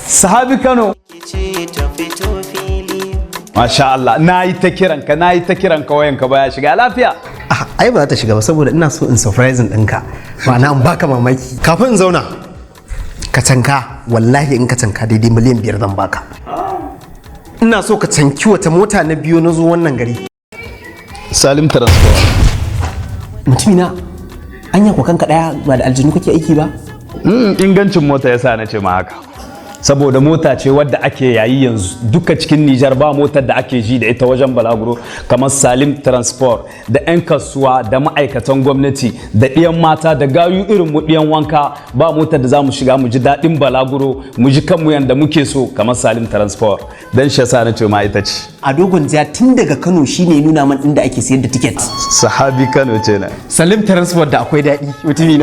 sahabi Kano. Masha Allah, na yi ta kiranka wayanka baya shiga lafiya. Ai ba za ta shiga ba saboda ina so in surprising ɗinka, ma'ana in baka mamaki. Kafin in zauna, ka canka, wallahi in ka canka daidai miliyan 5 zan baka. Ina so ka canki wata mota na biyo na zo wannan gari. Salim transport. Mutumina, anya ko kanka daya ba da aljinu kake aiki ba? Ingancin mota yasa na ce ma haka. Saboda mota ce wadda ake yayi yanzu duka cikin Nijar ba motar da ake ji da ita wajen balaguro kamar Salim transport, da 'yan kasuwa da ma'aikatan gwamnati da ɗiyan mata da gayu irin mu ɗiyan wanka ba motar da za mu shiga mu ji daɗin balaguro mu ji kanmu yanda muke so kamar Salim transport. Dan shi yasa na ce ma ita ce. A dogon jiya tun daga Kano shine nuna man inda ake sayar da tiket. Sahabi Kano ce na. Salim transport da akwai daɗi mutumi.